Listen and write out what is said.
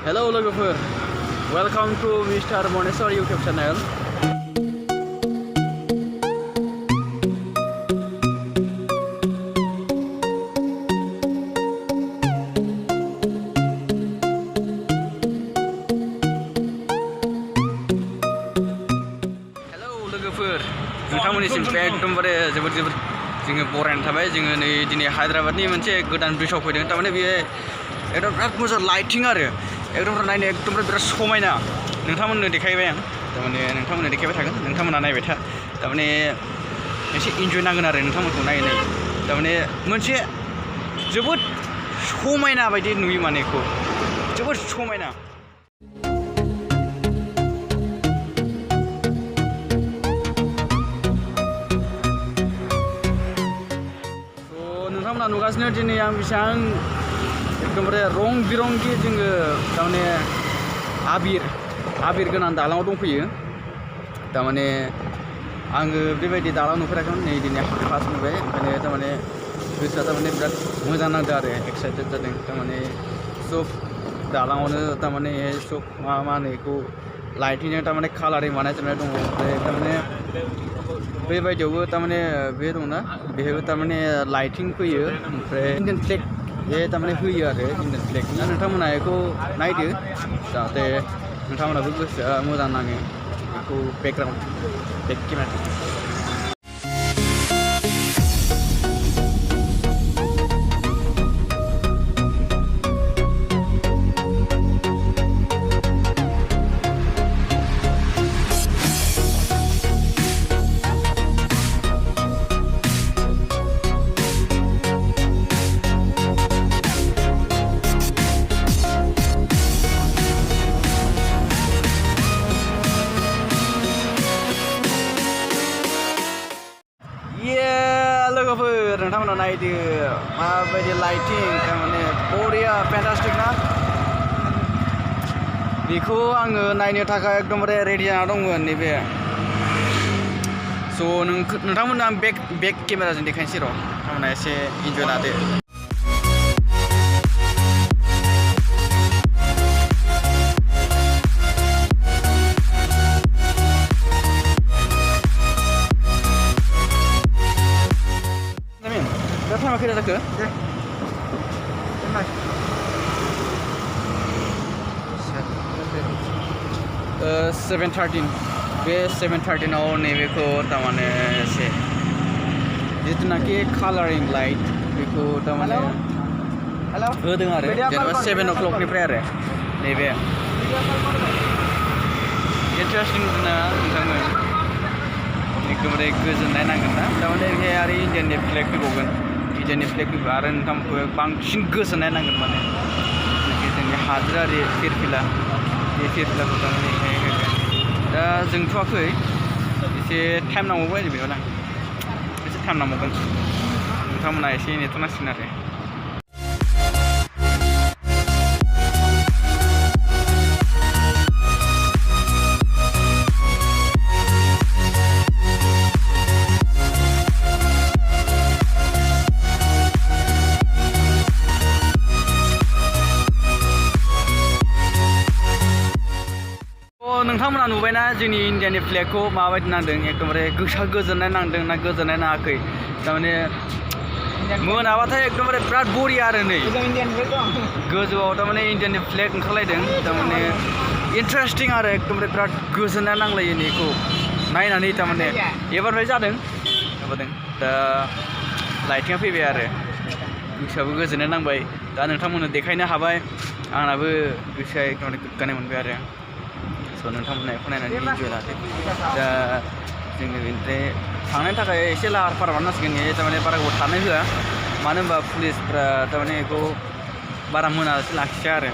Hello logofer, welcome to Mr. Monesor YouTube channel. Hello logofer, नोंथांमोननिसिम एकदमबारे जोबोद जोङो बरायनानै थाबाय जोङो नै दिनै हायद्राबादनि मोनसे गोदान ब्रिजआव फैदों थारमाने बेयो एकदम बिराद मोजां लाइटिं आरो एकदम नायनो एकदमबारे बिराद समायना नोंथांमोननो देखायबाय आं थारमाने नोंथांमोननो देखायबाय थागोन नोंथांमोना नायबाय था थारमाने एसे इन्जय नांगोन आरो नोंथांमोनखौ नायै थारमाने मोनसे जोबोद समायना बायदि नुयो माने बेखौ जोबोद समायना नोंथांमोना नुगासिनो दिनै आं बेसेबां एकदमबारे रं बिरंगि जोङो थारमाने आबिर गोनां दालाङाव दंफैयो थारमाने आङो बेबायदि दालां नुफेराखैमोन नै दिनै फार्स्ट नुबाय ओंखायनो थारमाने गोसोआ थारमाने बिराद मोजां नांदों आरो एक्साइटेड जादों थारमाने सब दालाङावनो थारमाने सब मा होनो बेखौ लाइटिंजों थारमाने कालारिं बानायजोबनाय दङ ओमफ्राय थारमाने बेबायदियावबो थारमाने बे दंना बेहायबो थारमाने लाइटिं फैयो ओमफ्राय इन्डियान फ्लेग बे थारमाने होयो आरो इन्डियान फ्लेग दा नोंथांमोना बेखौ नायदो जाहाथे नोंथांमोनाबो गोसोआ मोजां नाङो बेखौ बेकग्राउन्ड बेक केमेरा लोगोफोर नोंथांमोना नायदो माबायदि लाइटिं थारमाने बरिया फेन्टास्टिक ना बेखौ आङो नायनो थाखाय एकदमबारे रेडि जाना दंमोन नैबे स' नोंथांमोननो आं बेक केमेराजों देखायनोसै र' नोंथांमोना एसे इन्जय लादो Berapa kira tak ke? 7:13 बे 7:13 आव नैबेखौ थारमाने एसे जितुनाखि कालारिं लाइट बेखौ थारमाने होदों आरो जेनेबा 7 o'clock निफ्राय आरो नैबे इन्टारेस्टिं ना नोंथांमोन एकदमबारे गोजोननाय नांगोन ना थारमाने बेहाय आरो इन्डियाननि फ्लेग फैबावगोन इन्डियाननि फ्लेग फैबा आरो नोंथांमोनखौ बांसिन गोजोननाय नांगोन माने जोंनि हादोरारि फिरफिला बे फिरफिलाखौ थारमाने बेहाय होगोन दा जोंथ'वाखै एसे टाइम नांबावगोन बेयाव एसे टाइम नांबावगोन नोंथांमोना एसे नेथ'नांसिगोन आरो नोंथांमोना नुबायना जोंनि इन्डियानि फ्लेगखौ माबायदि नांदों एकदमबारे गोसोआ गोजोननाय नांदों ना गोजोननाय नाङाखै थारमाने मोनाबाथाय एकदमबारे बिराद बरिया आरो नै गोजौआव थारमाने इन्डियानि फ्लेग ओंखारलायदों थारमाने इन्टारेस्टिं आरो एकदमबारे बिराद गोजोननाय नांलायो बेखौ नायनानै थारमाने एबारनिफ्राय जादों दा लाइटिंआ फैबाय आरो गोसोआबो गोजोननाय नांबाय दा नोंथांमोननो देखायनो हाबाय आंनाबो गोसोआ एकदमबारे गोग्गानाय मोनबाय आरो नोंथांमोना बेखौ नायनानै इन्जय लादो दा जोङो बेनिफ्राय थांनायनि थाखाय एसे लाहार फाहार बानायनांसिगोन थारमाने बारा गोबाव थानो होआ मानो होनबा पुलिसफ्रा थारमाने बेखौ बारा मोनालासे लाखिया आरो